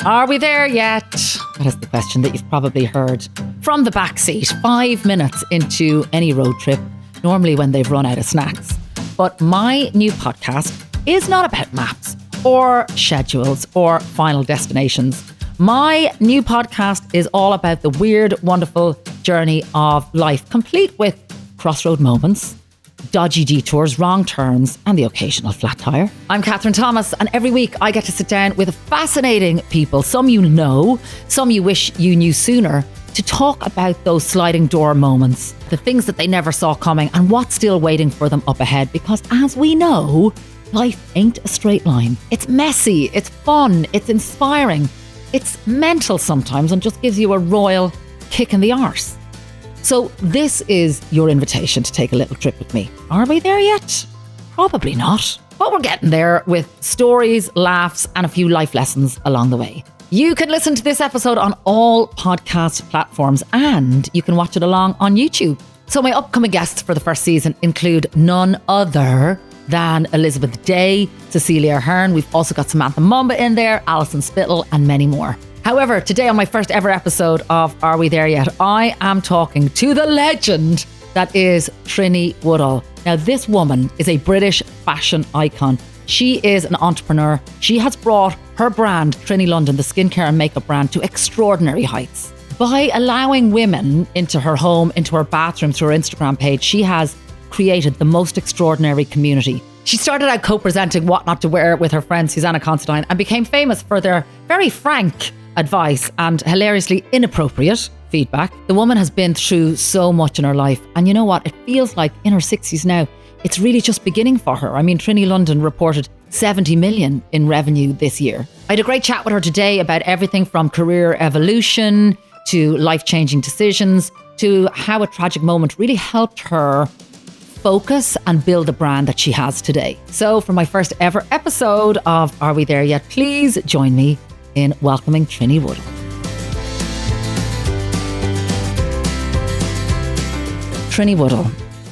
Are we there yet? That is the question that you've probably heard from the backseat 5 minutes into any road trip, normally when they've run out of snacks. But my new podcast is not about maps or schedules or final destinations. My new podcast is all about the weird, wonderful journey of life, complete with crossroad moments, dodgy detours, wrong turns, and the occasional flat tire. I'm Kathryn Thomas, and every week I get to sit down with fascinating people, some you know, some you wish you knew sooner, to talk about those sliding door moments, the things that they never saw coming, and what's still waiting for them up ahead. Because as we know, life ain't a straight line. It's messy, it's fun, it's inspiring, it's mental sometimes, and just gives you a royal kick in the arse. So this is your invitation to take a little trip with me. Are we there yet? Probably not. But we're getting there with stories, laughs, and a few life lessons along the way. You can listen to this episode on all podcast platforms, and you can watch it along on YouTube. So my upcoming guests for the first season include none other than Elizabeth Day, Cecilia Hearn. We've also got Samantha Mumba in there, Alison Spittle, and many more. However, today on my first ever episode of Are We There Yet, I am talking to the legend that is Trinny Woodall. Now, this woman is a British fashion icon. She is an entrepreneur. She has brought her brand, Trinny London, the skincare and makeup brand, to extraordinary heights. By allowing women into her home, into her bathroom, through her Instagram page, she has created the most extraordinary community. She started out co-presenting What Not to Wear with her friend Susanna Considine and became famous for their very frank advice and hilariously inappropriate feedback. The woman has been through so much in her life, and you know what? It feels like in her 60s now, it's really just beginning for her. I mean, Trinny London reported 70 million in revenue this year. I had a great chat with her today about everything from career evolution to life-changing decisions to how a tragic moment really helped her focus and build the brand that she has today. So for my first ever episode of Are We There Yet, please join me in welcoming Trinny Woodall. Trinny Woodall,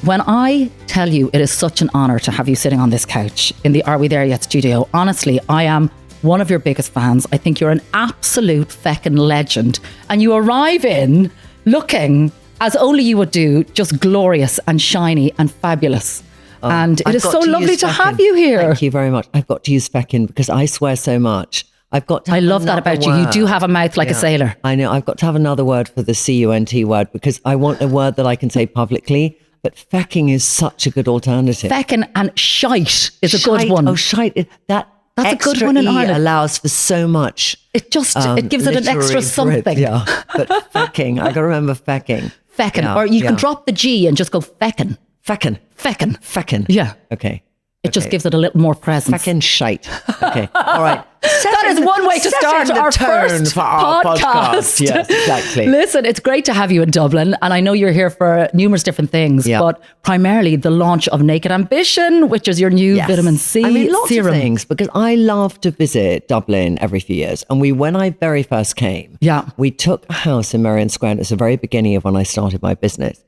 when I tell you it is such an honour to have you sitting on this couch in the Are We There Yet studio, honestly, I am one of your biggest fans. I think you're an absolute feckin' legend. And you arrive in looking, as only you would do, just glorious and shiny and fabulous. And it is so lovely to have you here. Thank you very much. I've got to use feckin' because I swear so much. I've got to I love that about you. You do have a mouth like a sailor. I know. I've got to have another word for the C-U-N-T word because I want a word that I can say publicly. But fecking is such a good alternative. Feckin' and shite is a good one. Oh, shite. That's a good one in Ireland. Allows for so much. It just, it gives it an extra something. Yeah. But fecking, I got to remember fecking. Feckin'. Yeah, or you can drop the G and just go feckin'. Feckin'. Feckin'. Feckin'. Yeah. Okay. It just gives it a little more presence. Feckin' shite. Okay. All right. That is one way to start our first for our podcast. Yes, exactly. Listen, it's great to have you in Dublin, and I know you're here for numerous different things, but primarily the launch of Naked Ambition, which is your new vitamin C lots serum. Of things, because I love to visit Dublin every few years. And when I very first came, we took a house in Merrion Square. It's the very beginning of when I started my business.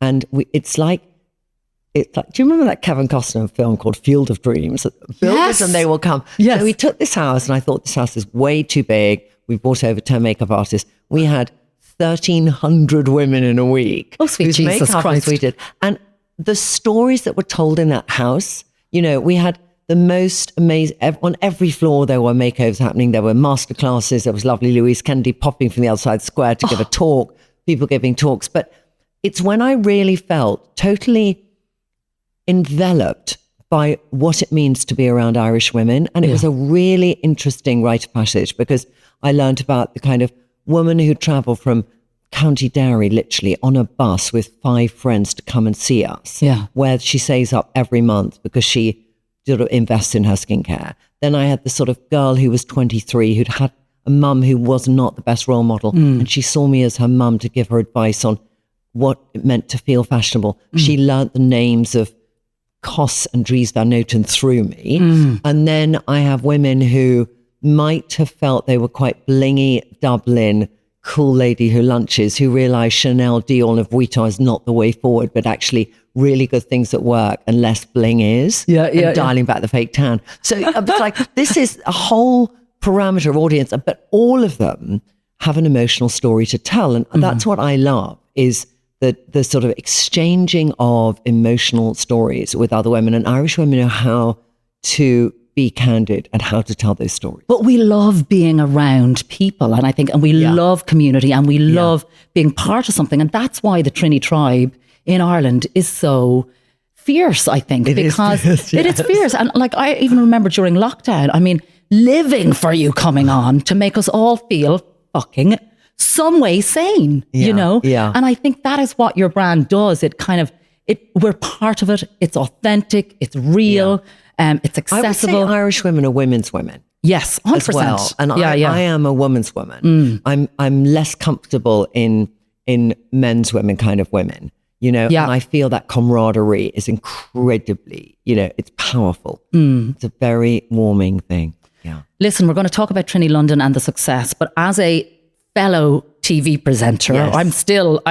And it's like, do you remember that Kevin Costner film called Field of Dreams? Builders and they will come. Yes. So we took this house and I thought this house is way too big. We brought over 10 makeup artists. We had 1,300 women in a week. Oh, sweet Jesus Christ. We did. And the stories that were told in that house, you know, we had the most amazing, on every floor there were makeovers happening. There were master classes. There was lovely Louise Kennedy popping from the other side of the square to give a talk, people giving talks. But it's when I really felt totally enveloped by what it means to be around Irish women. And it was a really interesting rite of passage because I learned about the kind of woman who traveled from County Derry, literally on a bus with 5 friends to come and see us, where she saves up every month because she sort of invests in her skincare. Then I had the sort of girl who was 23 who'd had a mum who was not the best role model. And she saw me as her mum to give her advice on what it meant to feel fashionable. She learnt the names of Koss and Dries Van Noten through me. And then I have women who might have felt they were quite blingy Dublin, cool lady who lunches, who realised Chanel, Dior and Vuitton is not the way forward, but actually really good things that work and less bling is. Dialing back the fake tan. So it's like, this is a whole parameter of audience, but all of them have an emotional story to tell. And that's what I love, is the sort of exchanging of emotional stories with other women. And Irish women know how to be candid and how to tell those stories. But we love being around people, and I think, and we love community, and we love being part of something. And that's why the Trinny tribe in Ireland is so fierce, I think, because it is fierce. And like, I even remember during lockdown, I mean, living for you coming on to make us all feel fucking some way sane, you know? Yeah. And I think that is what your brand does. It kind of, we're part of it. It's authentic. It's real. It's accessible. I would say Irish women are women's women. Yes, 100%. As well. And I am a woman's woman. I'm less comfortable in men's women kind of women, you know, and I feel that camaraderie is incredibly, you know, it's powerful. It's a very warming thing. Yeah. Listen, we're going to talk about Trinny London and the success, but as a fellow TV presenter, I'm still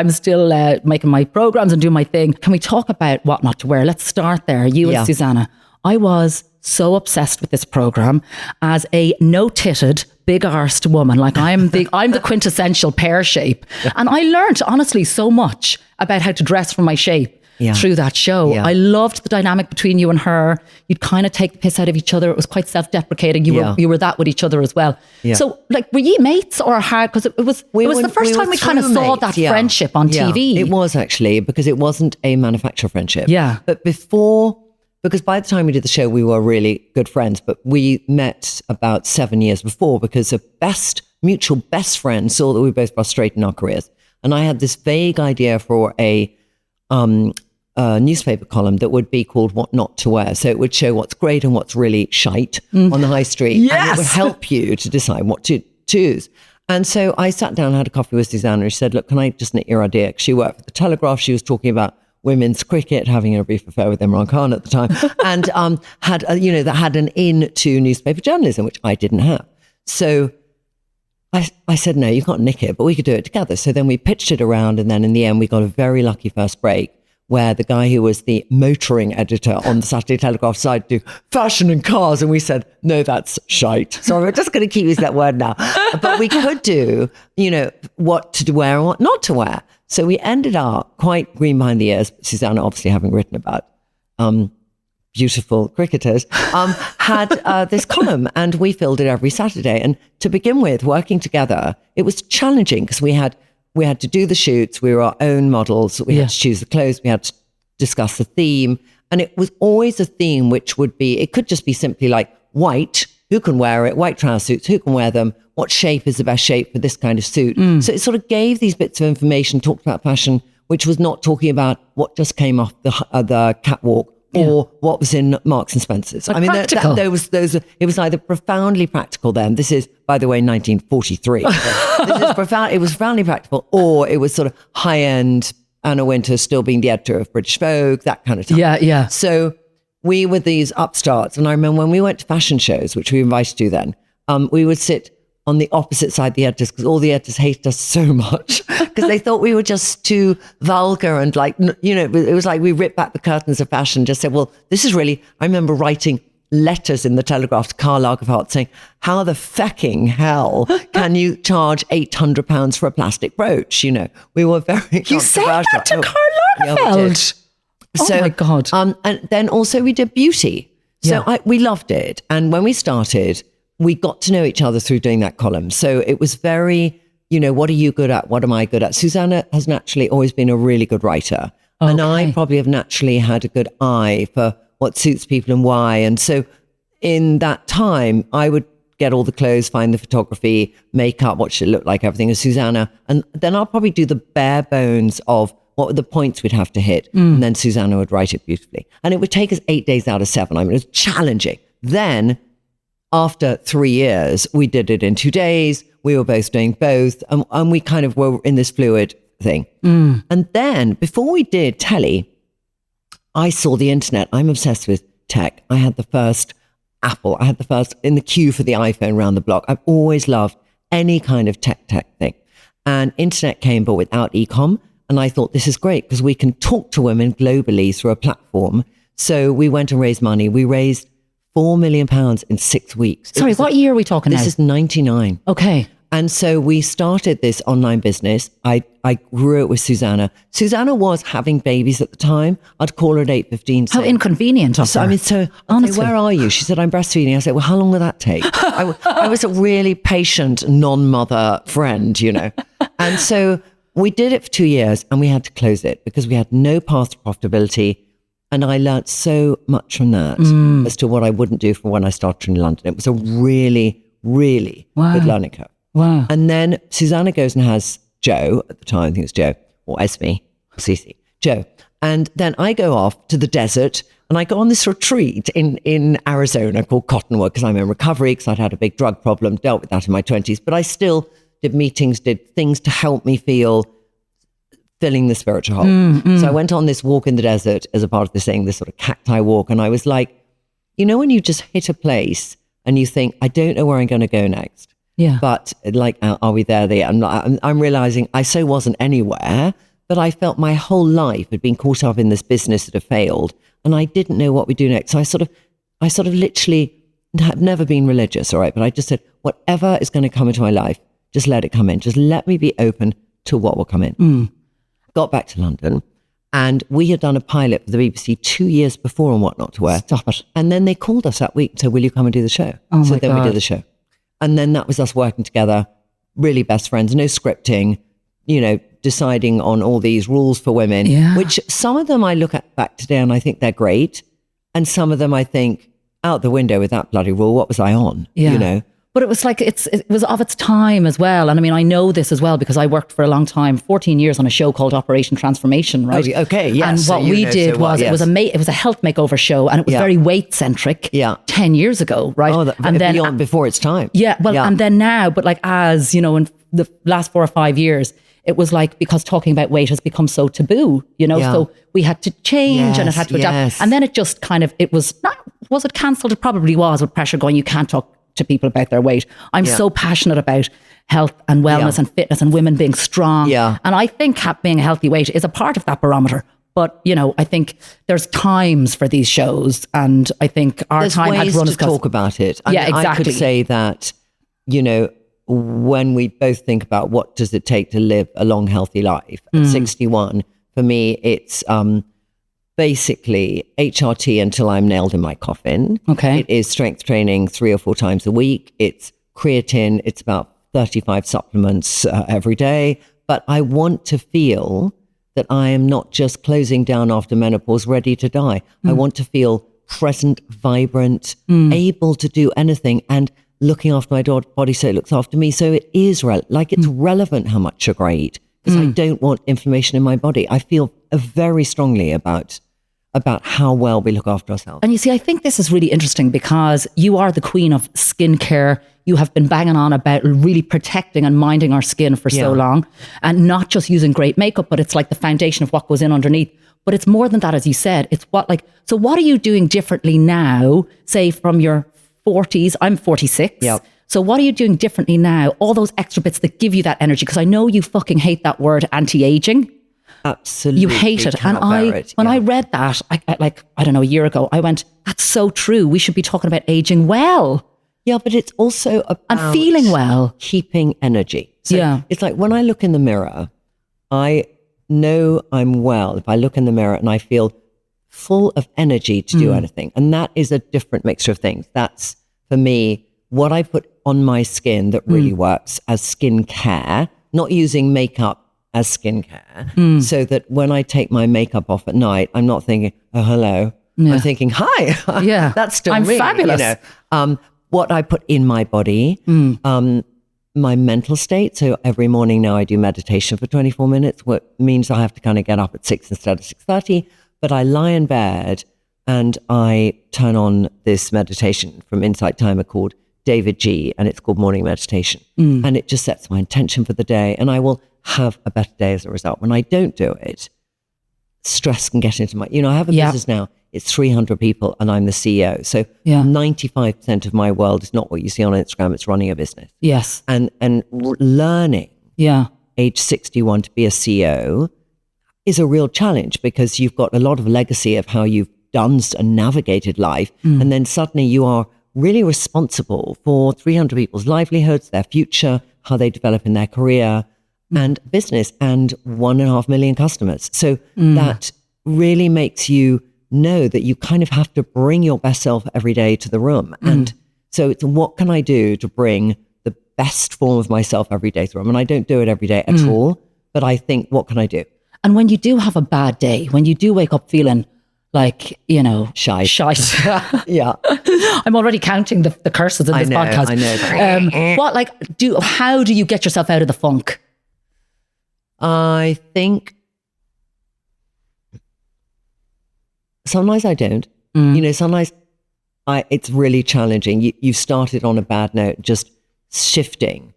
making my programs and doing my thing. Can we talk about what not to wear? Let's start there. You and Susanna. I was so obsessed with this program as a no-titted, big-arsed woman. Like I'm the quintessential pear shape. And I learned, honestly, so much about how to dress for my shape through that show. I loved the dynamic between you and her. You'd kind of take the piss out of each other. It was quite self-deprecating. You were that with each other as well. So like, were you mates or how? Because it was the first time we kind of saw that friendship on TV. It was actually, because it wasn't a manufactured friendship. Yeah. But because by the time we did the show, we were really good friends, but we met about 7 years before because a mutual best friend saw that we were both frustrated in our careers. And I had this vague idea for a newspaper column that would be called What Not to Wear. So it would show what's great and what's really shite on the high street. Yes! And it would help you to decide what to choose. And so I sat down and had a coffee with Susanna, and she said, look, can I just knit your idea? 'Cause she worked for the Telegraph. She was talking about women's cricket, having a brief affair with Imran Khan at the time, and had an in to newspaper journalism, which I didn't have. So I said, no, you can't nick it, but we could do it together. So then we pitched it around, and then in the end, we got a very lucky first break where the guy who was the motoring editor on the Saturday Telegraph decided to do fashion and cars, and we said, no, that's shite. So we're just going to keep using that word now. But we could do, you know, what to wear and what not to wear. So we ended up quite green behind the ears. Susanna, obviously having written about beautiful cricketers, had this column, and we filled it every Saturday. And to begin with, working together, it was challenging because we had to do the shoots. We were our own models. We had to choose the clothes. We had to discuss the theme. And it was always a theme which would be, it could just be simply like white, who can wear it? White trouser suits, who can wear them? What shape is the best shape for this kind of suit? So it sort of gave these bits of information, talked about fashion, which was not talking about what just came off the catwalk or what was in Marks and Spencer's. Like, I mean, it was either profoundly practical then. This is, by the way, 1943. It was profoundly practical, or it was sort of high end. Anna Wintour still being the editor of British Vogue, that kind of time. Yeah. So we were these upstarts. And I remember when we went to fashion shows, which we were invited to then, we would sit on the opposite side of the editors because all the editors hated us so much because they thought we were just too vulgar and like, you know, it was like we ripped back the curtains of fashion, just said, well, this is really, I remember writing letters in the Telegraph to Karl Lagerfeld saying, how the fecking hell can you charge £800 for a plastic brooch? You know, we were very You said that to Karl Lagerfeld? Oh my God. And then also we did beauty. So we loved it. And when we started, we got to know each other through doing that column. So it was very, you know, what are you good at? What am I good at? Susanna has naturally always been a really good writer. Okay. And I probably have naturally had a good eye for what suits people and why. And so in that time, I would get all the clothes, find the photography, makeup, what should it look like, everything as Susanna. And then I'll probably do the bare bones of what were the points we'd have to hit. And then Susanna would write it beautifully. And it would take us 8 days out of 7. I mean, it was challenging. Then after 3 years, we did it in 2 days. We were both doing both. And we kind of were in this fluid thing. And then before we did telly, I saw the internet. I'm obsessed with tech. I had the first Apple. I had the first in the queue for the iPhone around the block. I've always loved any kind of tech thing. And internet came, but without e-com. And I thought, this is great because we can talk to women globally through a platform. So we went and raised money. We raised £4 million in 6 weeks. Sorry, what year are we talking now? This is 99. Okay. And so we started this online business. I grew it with Susanna. Susanna was having babies at the time. I'd call her at 8:15. How inconvenient of her. I mean, so I'd say, where are you? She said, I'm breastfeeding. I said, well, how long will that take? I was a really patient non-mother friend, you know. And so we did it for 2 years and we had to close it because we had no path to profitability. And I learned so much from that as to what I wouldn't do for when I started Trinny London. It was a really, really good learning curve. Wow. And then Susanna goes and has Joe, at the time, I think it's Joe, or Esme, or Cece, Joe. And then I go off to the desert and I go on this retreat in Arizona called Cottonwood because I'm in recovery because I'd had a big drug problem, dealt with that in my 20s. But I still did meetings, did things to help me filling the spiritual hole. So I went on this walk in the desert as a part of this thing, this sort of cacti walk. And I was like, you know, when you just hit a place and you think, I don't know where I'm going to go next. Yeah. But like, are we there? I'm realizing I so wasn't anywhere, but I felt my whole life had been caught up in this business that had failed and I didn't know what we do next. So I sort of literally have never been religious. All right. But I just said, whatever is going to come into my life, just let it come in. Just let me be open to what will come in. Got back to London and we had done a pilot for the BBC 2 years before on What Not to Wear. Stop it. And then they called us that week and said, will you come and do the show? Oh so my then God. we did the show. And then that was us working together, really best friends, no scripting, you know, deciding on all these rules for women, which some of them I look at back today and I think they're great. And some of them I think out the window with that bloody rule, what was I on? You know? But it was like, it was of its time as well. And I mean, I know this as well because I worked for a long time, 14 years on a show called Operation Transformation, right? Oh, okay, yes. And So what we did was, yes. it was a health makeover show and it was very weight centric 10 years ago, right? Oh, and then beyond, before its time. Yeah, well, and then now, but like as, you know, in the last 4 or 5 years, it was like, because talking about weight has become so taboo, you know, so we had to change and it had to adapt. And then it just kind of, was it cancelled? It probably was with pressure going, you can't talk to people about their weight. I'm so passionate about health and wellness and fitness and women being strong. And I think being a healthy weight is a part of that barometer. But, you know, I think there's times for these shows and I think there's time had run to talk about it. I mean, exactly. I could say that, you know, when we both think about what does it take to live a long, healthy life at 61, for me, it's basically HRT until I'm nailed in my coffin. Okay. It is strength training 3 or 4 times a week. It's creatine. It's about 35 supplements every day. But I want to feel that I am not just closing down after menopause, ready to die. I want to feel present, vibrant, able to do anything and looking after my body so it looks after me. So it is it's relevant how much sugar I eat because I don't want inflammation in my body. I feel very strongly about how well we look after ourselves. And you see, I think this is really interesting because you are the queen of skincare. You have been banging on about really protecting and minding our skin for so long and not just using great makeup, but it's like the foundation of what goes in underneath. But it's more than that, as you said. It's so what are you doing differently now, say from your 40s? I'm 46. Yep. So what are you doing differently now? All those extra bits that give you that energy. Because I know you fucking hate that word anti-aging. Absolutely. You hate it. And when I read that, I don't know, a year ago, I went, that's so true. We should be talking about aging well. Yeah, but it's also about and feeling well. Keeping energy. So it's like when I look in the mirror, I know I'm well if I look in the mirror and I feel full of energy to do anything. And that is a different mixture of things. That's, for me, what I put on my skin that really works as skincare, not using makeup as skincare, so that when I take my makeup off at night, I'm not thinking, oh, hello. I'm thinking, hi, that's still I'm me. fabulous. You know, what I put in my body, my mental state. So every morning now I do meditation for 24 minutes, what means I have to kind of get up at 6 instead of 6:30, but I lie in bed and I turn on this meditation from Insight Timer called David G, and it's called Morning Meditation. And it just sets my intention for the day and I will have a better day as a result. When I don't do it, stress can get into my, I have a business now, it's 300 people and I'm the CEO. So 95% of my world is not what you see on Instagram, it's running a business. Yes. And learning age 61 to be a CEO is a real challenge because you've got a lot of legacy of how you've done and navigated life. And then suddenly you are really responsible for 300 people's livelihoods, their future, how they develop in their career and business, and 1.5 million customers. So that really makes you know that you kind of have to bring your best self every day to the room. And so it's, what can I do to bring the best form of myself every day to the room? And I don't do it every day at all, but I think, what can I do? And when you do have a bad day, when you do wake up feeling like, shite. Yeah. I'm already counting the curses in this podcast. I know. How do you get yourself out of the funk? I think sometimes I don't. Sometimes it's really challenging. You started on a bad note, just shifting.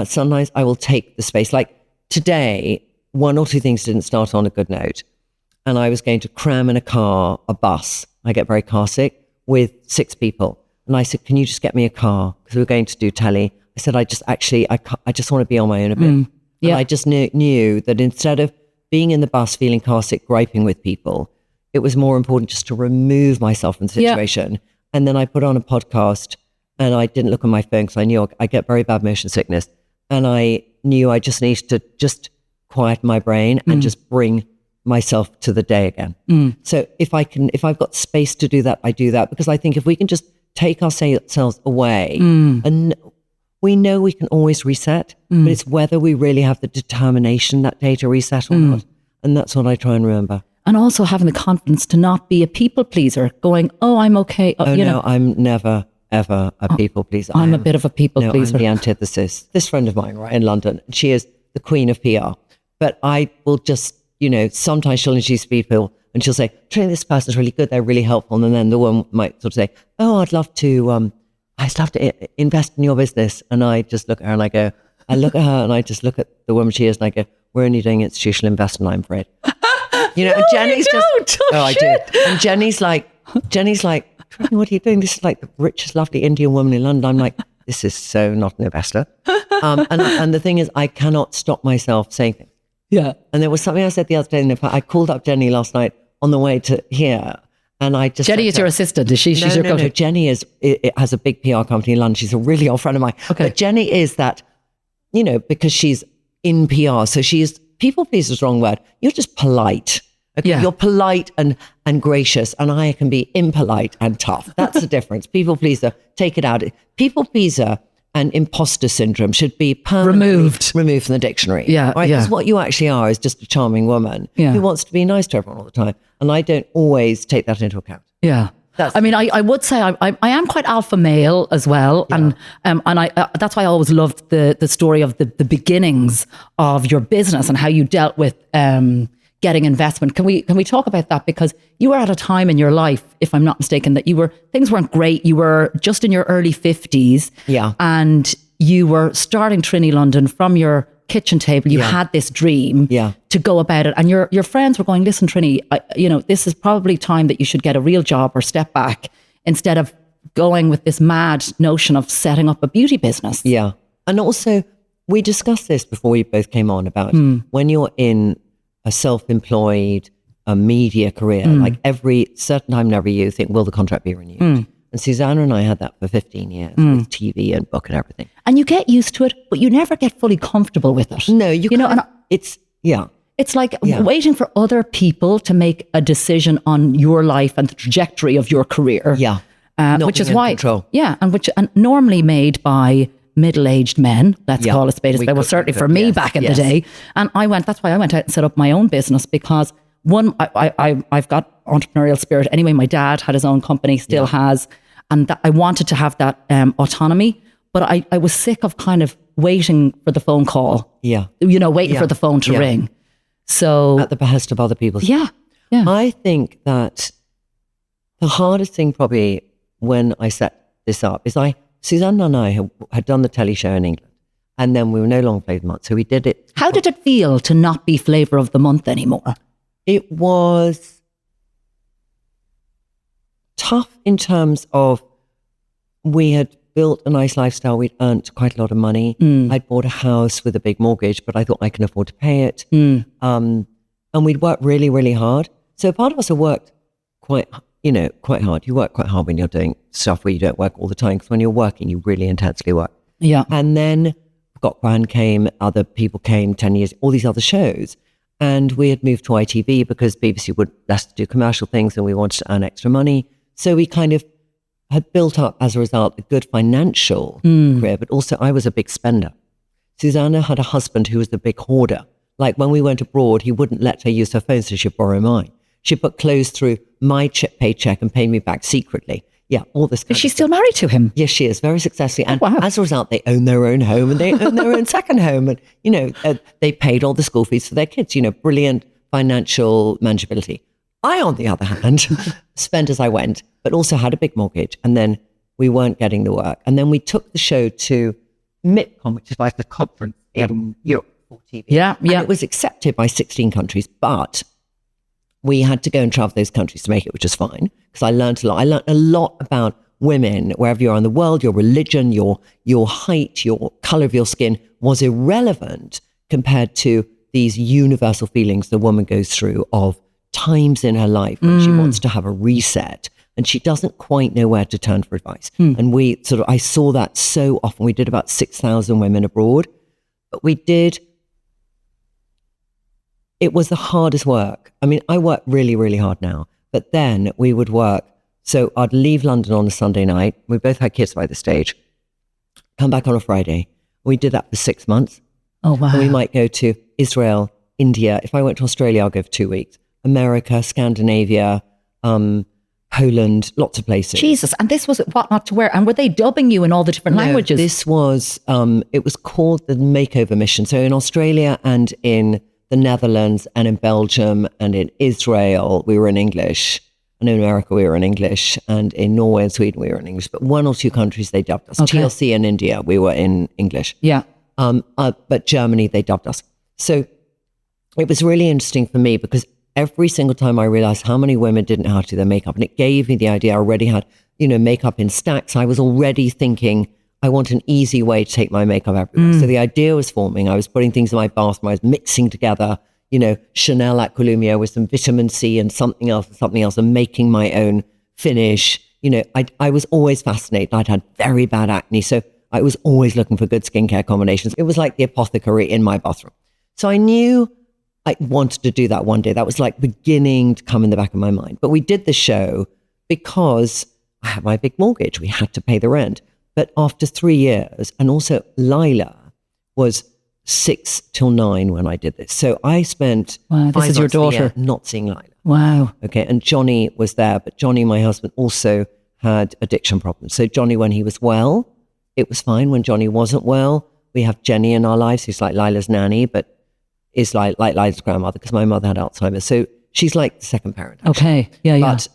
Sometimes I will take the space. Like today, 1 or 2 things didn't start on a good note. And I was going to cram in a bus. I get very car sick, with 6 people. And I said, can you just get me a car? Because we were going to do telly. I said, I just want to be on my own a bit. And I just knew that instead of being in the bus feeling car sick, griping with people, it was more important just to remove myself from the situation. And then I put on a podcast, and I didn't look at my phone because I knew I get very bad motion sickness. And I knew I just needed to just quiet my brain and just bring myself to the day again. So if I've got space to do that, I do that, because I think if we can just take ourselves away, and we know we can always reset, but it's whether we really have the determination that day to reset or not. And that's what I try and remember. And also having the confidence to not be a people pleaser, going, oh, I'm okay. No, I'm never, ever a people pleaser. I'm a bit of a people pleaser. I'm the antithesis. This friend of mine, right, in London, she is the queen of PR. But I will just, sometimes she'll introduce people and she'll say, Trinny, this person's really good, they're really helpful. And then the woman might sort of say, oh, I'd love to invest in your business. And I just look at her and I look at her and I just look at the woman she is and I go, we're only doing institutional investment, I'm afraid. And Jenny's I do. And Jenny's like, Trinny, what are you doing? This is like the richest, lovely Indian woman in London. I'm like, this is so not an investor. And the thing is, I cannot stop myself saying things. Yeah. And there was something I said the other day, I called up Jenny last night on the way to here. And I just... Jenny is your assistant, is she? She's your No. Jenny has a big PR company in London. She's a really old friend of mine. Okay. But Jenny is that, because she's in PR, so she's... People pleaser is the wrong word. You're just polite. Okay? Yeah. You're polite and gracious, and I can be impolite and tough. That's the difference. People pleaser, take it out. People pleaser and imposter syndrome should be removed from the dictionary. Yeah, right? Because what you actually are is just a charming woman who wants to be nice to everyone all the time. And I don't always take that into account. Yeah. I would say I am quite alpha male as well. Yeah. And that's why I always loved the story of the beginnings of your business and how you dealt with getting investment. Can we talk about that? Because you were at a time in your life, if I'm not mistaken, that things weren't great. You were just in your early 50s. Yeah. And you were starting Trinny London from your kitchen table. You had this dream to go about it. And your friends were going, listen, Trinny, this is probably time that you should get a real job or step back instead of going with this mad notion of setting up a beauty business. Yeah. And also, we discussed this before we both came on about when you're in a self-employed media career, like every certain time in every year, you think, will the contract be renewed? And Susanna and I had that for 15 years with TV and book and everything. And you get used to it, but you never get fully comfortable with it. No, it's like waiting for other people to make a decision on your life and the trajectory of your career. Yeah. Which is why, control. Yeah, and normally made by middle-aged men, let's call a spade a spade. Well, certainly for me back in the day. And that's why I went out and set up my own business, because one, I've got entrepreneurial spirit. Anyway, my dad had his own company, still has. And I wanted to have that autonomy, but I was sick of kind of waiting for the phone call. Yeah. Waiting for the phone to ring. So at the behest of other people. Yeah. Yeah. I think that the hardest thing probably when I set this up is Susanna and I had done the telly show in England, and then we were no longer Flavour of the Month. So we did it. How did it feel to not be Flavour of the Month anymore? It was tough in terms of we had built a nice lifestyle. We'd earned quite a lot of money. I'd bought a house with a big mortgage, but I thought I can afford to pay it. And we'd worked really, really hard. So part of us had worked quite hard. You work quite hard when you're doing stuff where you don't work all the time, because when you're working, you really intensely work. Yeah. And then Got Grand came, other people came, 10 years, all these other shows. And we had moved to ITV because BBC would let us do commercial things and we wanted to earn extra money. So we kind of had built up, as a result, a good financial career, but also I was a big spender. Susanna had a husband who was the big hoarder. Like when we went abroad, he wouldn't let her use her phone, so she'd borrow mine. She put clothes through my paycheck and paid me back secretly. Yeah, all this. Is she still married to him? Yes, she is, very successfully. And wow. as a result, they own their own home and they own their own second home. And, they paid all the school fees for their kids, brilliant financial manageability. I, on the other hand, spent as I went, but also had a big mortgage. And then we weren't getting the work. And then we took the show to MIPCOM, which is like the conference in Europe for TV. Yeah. And it was accepted by 16 countries, but we had to go and travel those countries to make it, which is fine, because I learned a lot. I learned a lot about women, wherever you are in the world. Your religion, your height, your color of your skin was irrelevant compared to these universal feelings the woman goes through of times in her life when she wants to have a reset and she doesn't quite know where to turn for advice. And I saw that so often. We did about 6,000 women abroad, but it was the hardest work. I mean, I work really, really hard now, but then we would work. So I'd leave London on a Sunday night. We both had kids by the stage. Come back on a Friday. We did that for 6 months. Oh, wow. And we might go to Israel, India. If I went to Australia, I'll go for 2 weeks. America, Scandinavia, Poland, lots of places. Jesus. And this was What Not to Wear. And were they dubbing you in all the different languages? This was, it was called the Makeover Mission. So in Australia and in the Netherlands and in Belgium and in Israel, we were in English. And in America, we were in English. And in Norway and Sweden, we were in English. But 1 or 2 countries, they dubbed us. Okay. TLC in India, we were in English. Yeah. But Germany, they dubbed us. So it was really interesting for me because every single time I realized how many women didn't know how to do their makeup. And it gave me the idea. I already had, makeup in stacks. I was already thinking, I want an easy way to take my makeup everywhere. So the idea was forming. I was putting things in my bathroom. I was mixing together, Chanel Aquilumia with some vitamin C and something else, and making my own finish. I was always fascinated. I'd had very bad acne. So I was always looking for good skincare combinations. It was like the apothecary in my bathroom. So I knew I wanted to do that one day. That was like beginning to come in the back of my mind. But we did the show because I had my big mortgage. We had to pay the rent. But after 3 years, and also Lila was 6 till 9 when I did this. So I spent wow, this is your daughter not seeing Lila. Wow. Okay. And Johnny was there, but Johnny, my husband, also had addiction problems. So Johnny, when he was well, it was fine. When Johnny wasn't well, we have Jenny in our lives, who's like Lila's nanny, but is like Lila's grandmother, because my mother had Alzheimer's. So she's like the second parent. Actually. Okay. Yeah. But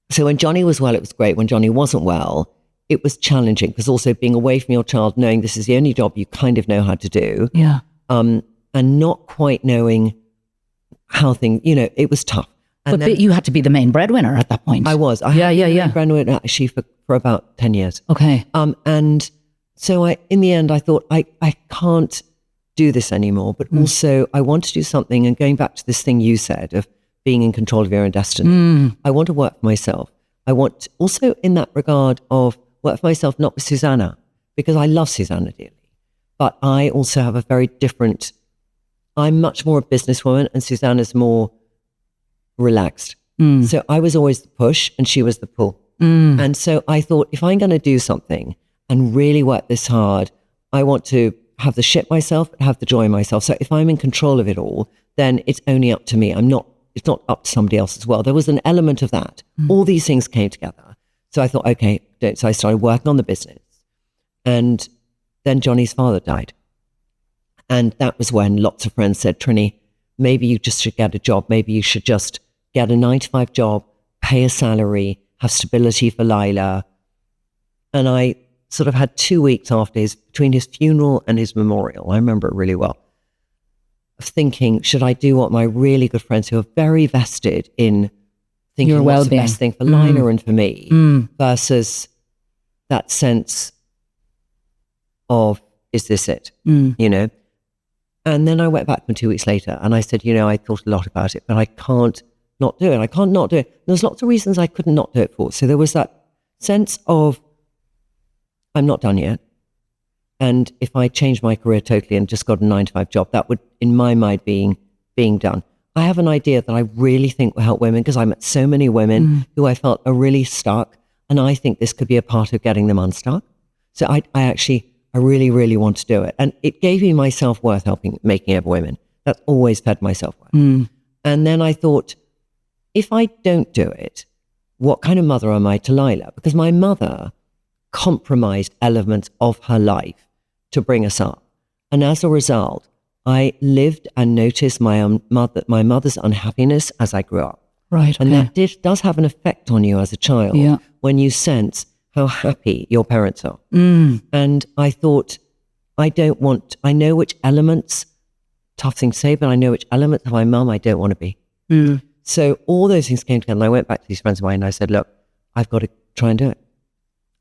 so when Johnny was well, it was great. When Johnny wasn't well, it was challenging, because also being away from your child, knowing this is the only job you kind of know how to do. Yeah. And not quite knowing how things, it was tough. And but you had to be the main breadwinner at that point. I was. I had been breadwinner actually for about 10 years. Okay. And so in the end, I thought, I can't do this anymore, but also I want to do something. And going back to this thing you said of being in control of your own destiny, I want to work for myself. I want also in that regard of work for myself, not with Susanna, because I love Susanna dearly, but I also have a very different, I'm much more a businesswoman and Susanna's more relaxed. So I was always the push and she was the pull. And so I thought, if I'm going to do something and really work this hard, I want to have the shit myself, but have the joy myself. So if I'm in control of it all, then it's only up to me. It's not up to somebody else as well. There was an element of that. All these things came together. So I thought, okay, so I started working on the business. And then Johnny's father died. And that was when lots of friends said, Trinny, maybe you just should get a job. Maybe you should just get a 9-to-5 job, pay a salary, have stability for Lila. And I sort of had 2 weeks between his funeral and his memorial, I remember it really well, of thinking, should I do what my really good friends who are very vested in thinking your what's well-being, the best thing for Lila and for me, versus that sense of, is this it? And then I went back to him 2 weeks later and I said, I thought a lot about it, but I can't not do it. I can't not do it. There's lots of reasons I couldn't not do it for. So there was that sense of, I'm not done yet. And if I changed my career totally and just got a 9-to-5 job, that would, in my mind, being done. I have an idea that I really think will help women, because I met so many women who I felt are really stuck. And I think this could be a part of getting them unstuck. So I really, really want to do it. And it gave me my self-worth making other women. That's always fed my self-worth. And then I thought, if I don't do it, what kind of mother am I to Lila? Because my mother compromised elements of her life to bring us up. And as a result, I lived and noticed my mother's unhappiness as I grew up. Right. And that does have an effect on you as a child when you sense how happy your parents are. And I thought, I know which elements, tough thing to say, but I know which elements of my mum I don't want to be. So all those things came together, and I went back to these friends of mine and I said, look, I've got to try and do it.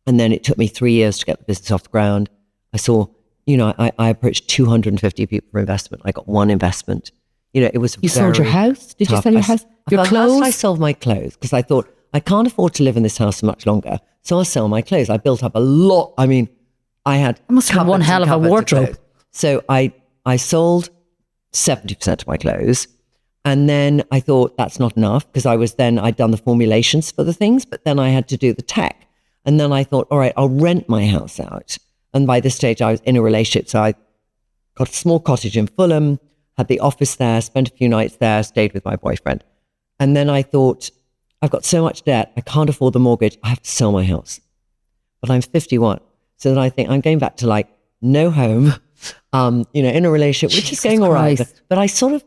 And then it took me 3 years to get the business off the ground. I saw, I approached 250 people for investment. I got one investment. It was You sold your house? Did you sell your house? Your clothes? I sold my clothes because I thought, I can't afford to live in this house much longer. So I'll sell my clothes. I built up a lot. I mean, I had... It must have one hell of a wardrobe. So I sold 70% of my clothes. And then I thought that's not enough, because I'd done the formulations for the things, but then I had to do the tech. And then I thought, all right, I'll rent my house out. And by this stage I was in a relationship. So I got a small cottage in Fulham, had the office there, spent a few nights there, stayed with my boyfriend. And then I thought, I've got so much debt, I can't afford the mortgage, I have to sell my house. But I'm 51. So then I think I'm going back to no home, in a relationship, which is going all right. But I sort of,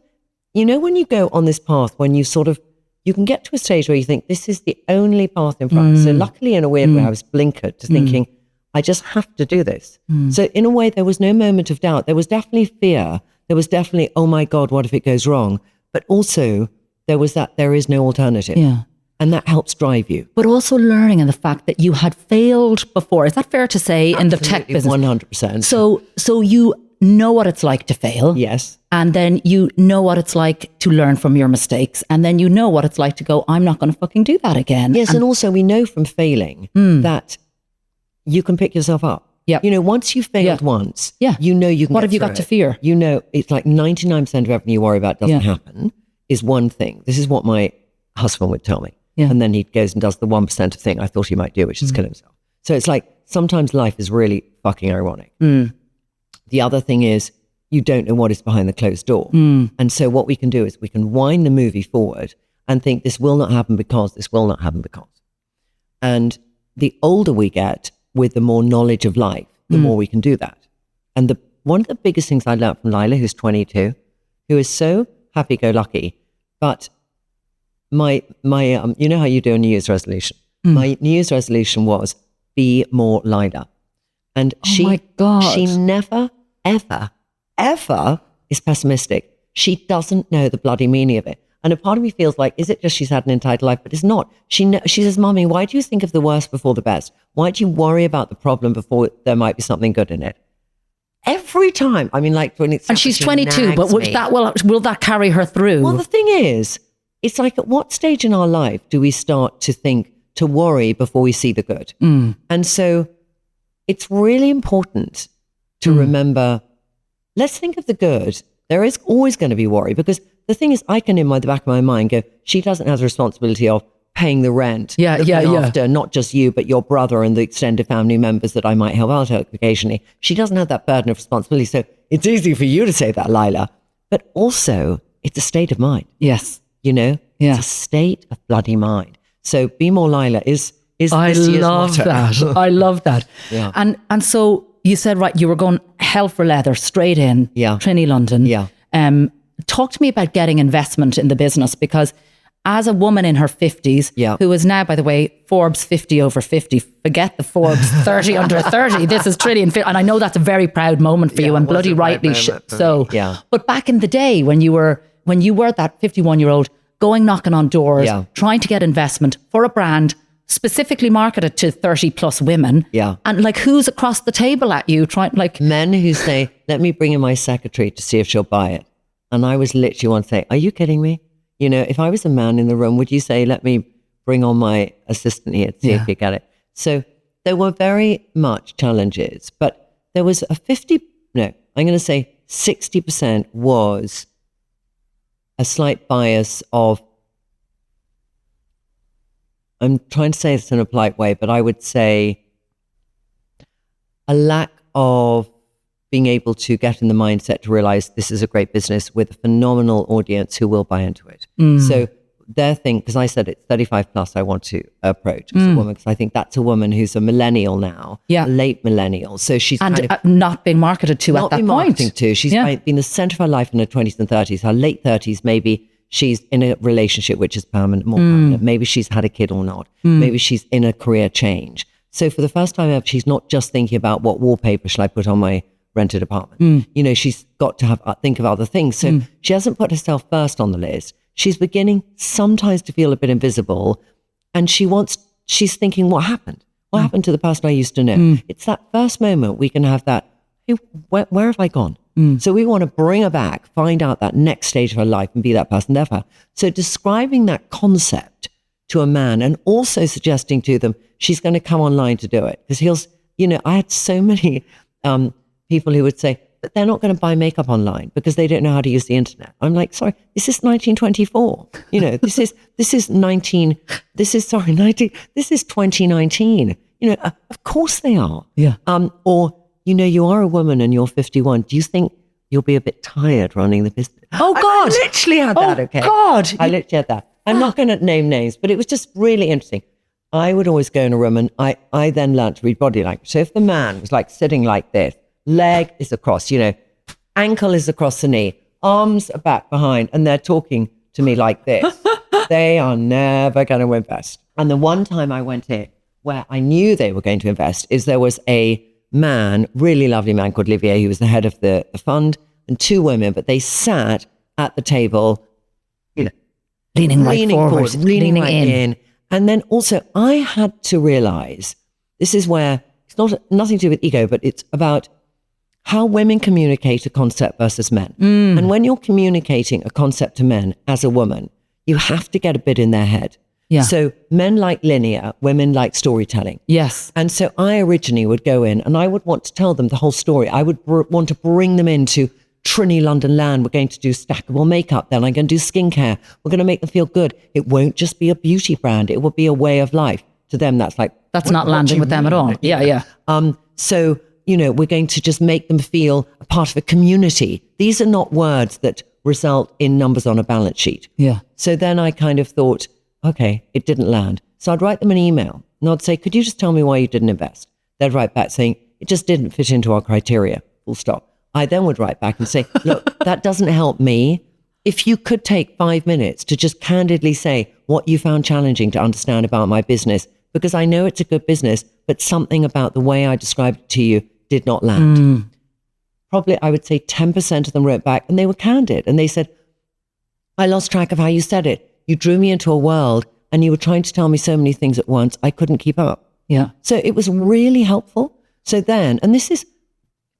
when you go on this path, when you can get to a stage where you think this is the only path in front. So luckily, in a weird way, I was blinkered to thinking, I just have to do this. So in a way, there was no moment of doubt. There was definitely fear. There was definitely, oh my God, what if it goes wrong? But also there was that there is no alternative. Yeah. And that helps drive you. But also learning, and the fact that you had failed before. Is that fair to say? Absolutely, in the tech business? 100%. So you know what it's like to fail. Yes. And then you know what it's like to learn from your mistakes. And then you know what it's like to go, I'm not going to fucking do that again. Yes. And also we know from failing that you can pick yourself up. Yeah. Once you've failed once, you can What have you got to fear? It's like 99% of everything you worry about doesn't happen is one thing. This is what my husband would tell me. Yeah. And then he goes and does the 1% of thing I thought he might do, which is kill himself. So it's like, sometimes life is really fucking ironic. The other thing is, you don't know what is behind the closed door. And so what we can do is we can wind the movie forward and think this will not happen because, this will not happen because. And the older we get with the more knowledge of life, the more we can do that. And one of the biggest things I learned from Lila, who's 22, who is so happy-go-lucky, but my you know how you do a New Year's resolution? My New Year's resolution was be more Lila. And she never, ever is pessimistic. She doesn't know the bloody meaning of it. And a part of me feels like, is it just she's had an entitled life? But it's not. She says, Mommy, why do you think of the worst before the best? Why do you worry about the problem before there might be something good in it? Every time. I mean, when it's... And she's 22, but will that carry her through? Well, the thing is, it's like, at what stage in our life do we start to worry before we see the good? And so it's really important to remember, let's think of the good. There is always going to be worry, because the thing is, I can in the back of my mind go, she doesn't have the responsibility of paying the rent. After not just you, but your brother and the extended family members that I might help out occasionally. She doesn't have that burden of responsibility. So it's easy for you to say that, Lila. But also, it's a state of mind. Yes. It's a state of bloody mind. So be more Lila is I love that. I love that. Yeah. And so you said, right, you were going hell for leather straight in. Yeah. Trinny London. Yeah. Talk to me about getting investment in the business, because as a woman in her 50s, who is now, by the way, Forbes 50 over 50, forget the Forbes 30 under 30. This is Trinny, and I know that's a very proud moment for you, and bloody rightly so. Yeah. But back in the day when you were that 51-year-old going knocking on doors, trying to get investment for a brand specifically marketed to 30 plus women. Yeah. And who's across the table at you trying men who say, let me bring in my secretary to see if she'll buy it. And I was literally one saying, are you kidding me? You know, if I was a man in the room, would you say, let me bring on my assistant here to see if you get it? So there were very much challenges, but there was I'm going to say 60% was a slight bias of, I'm trying to say this in a polite way, but I would say a lack of being able to get in the mindset to realize this is a great business with a phenomenal audience who will buy into it. So their thing, because I said it's 35 plus I want to approach as a woman, because I think that's a woman who's a millennial now, a late millennial. So she's not being marketed to at that point. She's been the center of her life in her 20s and 30s, her late 30s, maybe she's in a relationship which is permanent, more permanent. Maybe she's had a kid or not. Maybe she's in a career change. So for the first time ever, she's not just thinking about what wallpaper shall I put on my rented apartment. You know, she's got to think of other things. So she hasn't put herself first on the list. She's beginning sometimes to feel a bit invisible, and she's thinking, what happened? What happened to the person I used to know? It's that first moment we can have that, hey, where have I gone? So we want to bring her back, find out that next stage of her life and be that person there for her. So describing that concept to a man and also suggesting to them, she's going to come online to do it. Because I had so many people who would say, but they're not going to buy makeup online because they don't know how to use the internet. I'm like, sorry, this is 1924. You know, this is 2019. You know, of course they are. Yeah. Or, you know, you are a woman and you're 51. Do you think you'll be a bit tired running the business? Oh, God. I literally had that, okay? God. I literally had that. I'm not going to name names, but it was just really interesting. I would always go in a room and I then learned to read body language. So if the man was like sitting like this, leg is across, you know, ankle is across the knee, arms are back behind, and they're talking to me like this, they are never going to invest. And the one time I went in where I knew they were going to invest is there was a man, really lovely man called Olivier, who was the head of the fund, and two women, but they sat at the table, you know, leaning forward, leaning in. And then also I had to realize, this is where it's nothing to do with ego, but it's about how women communicate a concept versus men. And when you're communicating a concept to men as a woman, you have to get a bit in their head. Yeah. So men like linear, women like storytelling. Yes. And so I originally would go in and I would want to tell them the whole story. I would want to bring them into Trinny London land. We're going to do stackable makeup. Then I'm going to do skincare. We're going to make them feel good. It won't just be a beauty brand. It will be a way of life. To them, that's not landing with them at all. Yeah. So, you know, we're going to just make them feel a part of a community. These are not words that result in numbers on a balance sheet. Yeah. So then I kind of thought, okay, it didn't land. So I'd write them an email and I'd say, could you just tell me why you didn't invest? They'd write back saying, it just didn't fit into our criteria, full stop. I then would write back and say, look, that doesn't help me. If you could take 5 minutes to just candidly say what you found challenging to understand about my business, because I know it's a good business, but something about the way I described it to you did not land. Probably, I would say 10% of them wrote back and they were candid. And they said, I lost track of how you said it. You drew me into a world and you were trying to tell me so many things at once, I couldn't keep up. Yeah. So it was really helpful. So then, and this is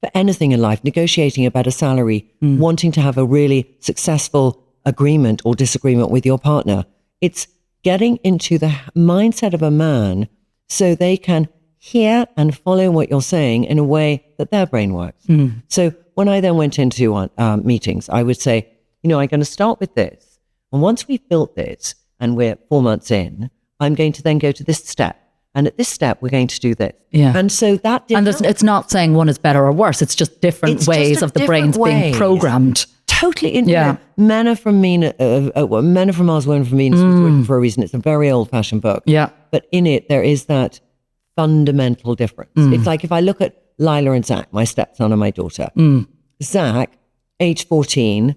for anything in life, negotiating a better salary, wanting to have a really successful agreement or disagreement with your partner, it's getting into the mindset of a man so they can hear and follow what you're saying in a way that their brain works. So when I then went into meetings, I would say, you know, I'm going to start with this. And once we've built this and we're 4 months in, I'm going to then go to this step. And at this step, we're going to do this. Yeah. And so that it's not saying one is better or worse. It's just different ways of the brains being programmed. Totally. Men are from Mars, women are from Venus was written for a reason. It's a very old-fashioned book. Yeah. But in it, there is that fundamental difference. It's like if I look at Lila and Zach, my stepson and my daughter. Zach, age 14,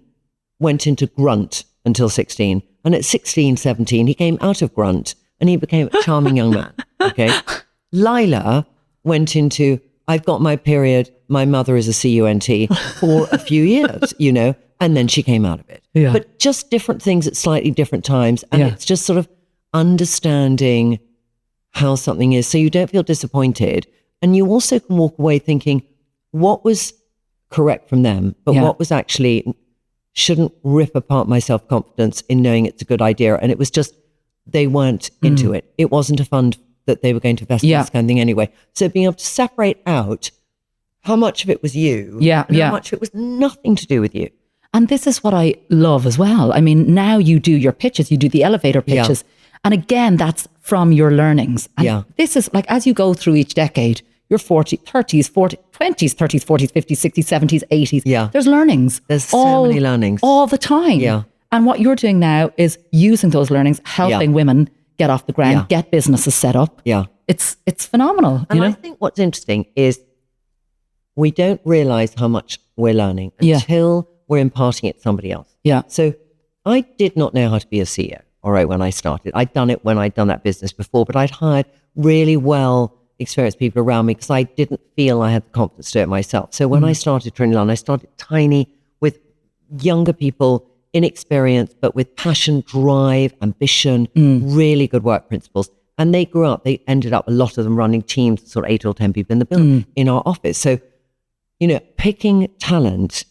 went into grunt until 16. And at 16, 17, he came out of grunt and he became a charming young man. Okay. Lila went into, I've got my period, my mother is a CUNT for a few years, you know, and then she came out of it. Yeah. But just different things at slightly different times. And it's just sort of understanding how something is so you don't feel disappointed. And you also can walk away thinking what was correct from them, but what was actually shouldn't rip apart my self-confidence in knowing it's a good idea. And it was just, they weren't into it. It wasn't a fund that they were going to invest in this kind of thing anyway. So being able to separate out how much of it was you and how much of it was nothing to do with you. And this is what I love as well. I mean, now you do your pitches, you do the elevator pitches. And again, that's from your learnings. And this is like, as you go through each decade, your 40s, 30s, 40s, 20s, 30s, 40s, 50s, 60s, 70s, 80s. Yeah. There's learnings. There's so many learnings. All the time. Yeah. And what you're doing now is using those learnings, helping women get off the ground, get businesses set up. Yeah. It's phenomenal. And I think what's interesting is we don't realize how much we're learning until we're imparting it to somebody else. Yeah. So I did not know how to be a CEO, all right, when I started. I'd done it when I'd done that business before, but I'd hired really well experienced people around me because I didn't feel I had the confidence to do it myself. So when I started Trinny London, I started tiny with younger people, inexperienced, but with passion, drive, ambition, really good work principles. And they grew up, they ended up, a lot of them running teams, sort of 8 or 10 people in the building, in our office. So, you know, picking talent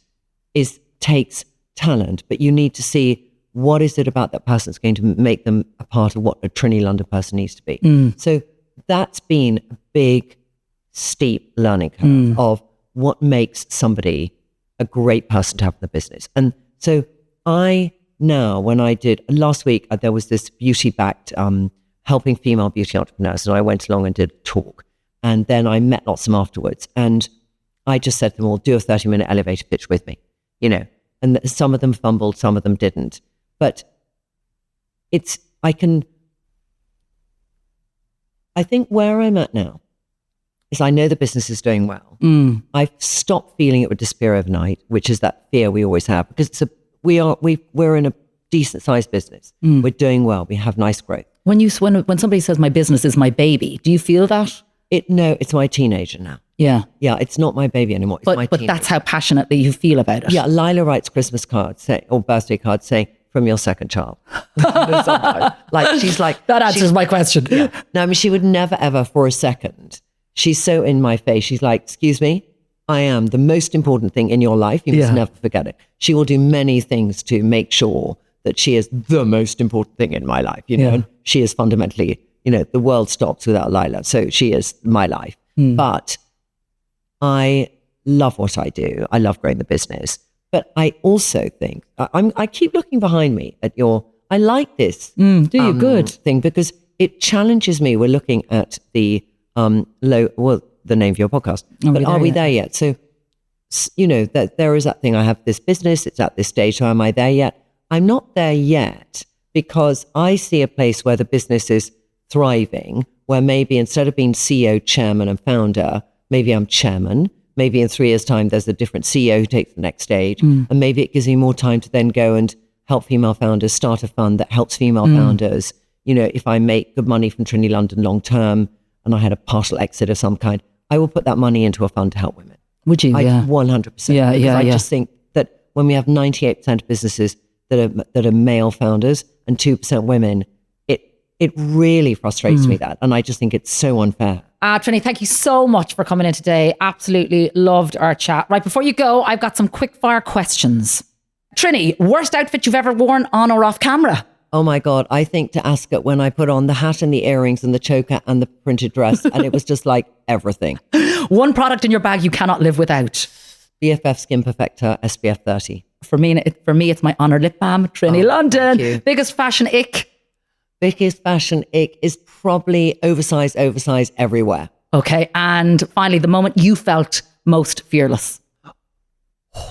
takes talent, but you need to see what is it about that person that's going to make them a part of what a Trinny London person needs to be. So that's been a big, steep learning curve of what makes somebody a great person to have in the business. And so when I did, last week, there was this beauty-backed helping female beauty entrepreneurs. And I went along and did a talk. And then I met lots of them afterwards. And I just said to them all, do a 30-minute elevator pitch with me, you know. And some of them fumbled, some of them didn't. But I think where I'm at now is I know the business is doing well. I've stopped feeling it would disappear overnight, which is that fear we always have, because we're in a decent sized business. We're doing well. We have nice growth. When somebody says my business is my baby, do you feel that? No, it's my teenager now. Yeah. Yeah, it's not my baby anymore. It's my teenager. But that's how passionately you feel about it. Yeah, Lila writes Christmas cards or birthday cards saying, from your second child. Like, she's like... That answers my question. Yeah. No, I mean, she would never, ever for a second. She's so in my face. She's like, excuse me, I am the most important thing in your life. You must never forget it. She will do many things to make sure that she is the most important thing in my life, you know, and she is fundamentally, you know, the world stops without Lila. So she is my life. But I love what I do. I love growing the business. But I also think, I keep looking behind me at I like this good thing because it challenges me. We're looking at the the name of your podcast. Are we there yet? So, you know, that there is that thing. I have this business, it's at this stage. So am I there yet? I'm not there yet because I see a place where the business is thriving, where maybe instead of being CEO, chairman and founder, maybe I'm chairman. Maybe in 3 years' time, there's a different CEO who takes the next stage. And maybe it gives me more time to then go and help female founders, start a fund that helps female founders. You know, if I make good money from Trinny London long term and I had a partial exit of some kind, I will put that money into a fund to help women. Would you? 100%. Yeah. I just think that when we have 98% of businesses that are male founders and 2% women, it really frustrates me that. And I just think it's so unfair. Trinny, thank you so much for coming in today. Absolutely loved our chat. Right, before you go, I've got some quick fire questions. Trinny, worst outfit you've ever worn on or off camera? Oh my God, I think to ask it when I put on the hat and the earrings and the choker and the printed dress, and it was just like everything. One product in your bag you cannot live without? BFF Skin Perfector SPF 30. For me, it's my Honor Lip Balm, Trinny London. Biggest fashion ick? Biggest fashion ick is probably oversized everywhere. Okay, and finally, the moment you felt most fearless?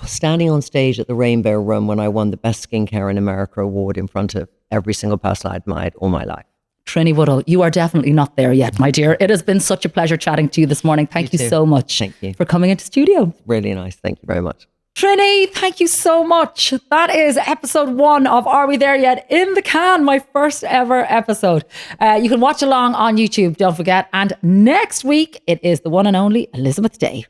Standing on stage at the Rainbow Room when I won the Best Skincare in America award in front of every single person I admired all my life. Trinny Woodall, you are definitely not there yet, my dear. It has been such a pleasure chatting to you this morning. Thank you so much. Thank you for coming into studio. Really nice. Thank you very much. Trinny, thank you so much. That is episode 1 of Are We There Yet? In the can, my first ever episode. You can watch along on YouTube, don't forget. And next week, it is the one and only Elizabeth Day.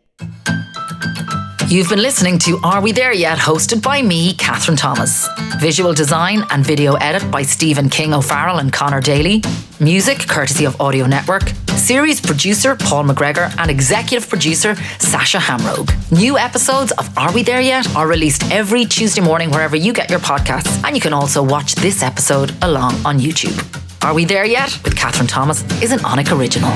You've been listening to Are We There Yet? Hosted by me, Kathryn Thomas. Visual design and video edit by Stephen King O'Farrell and Connor Daly. Music courtesy of Audio Network. Series producer Paul McGregor and executive producer Sasha Hamrogue. New episodes of Are We There Yet are released every Tuesday morning wherever you get your podcasts, and you can also watch this episode along on YouTube. Are We There Yet with Kathryn Thomas is an Onic original.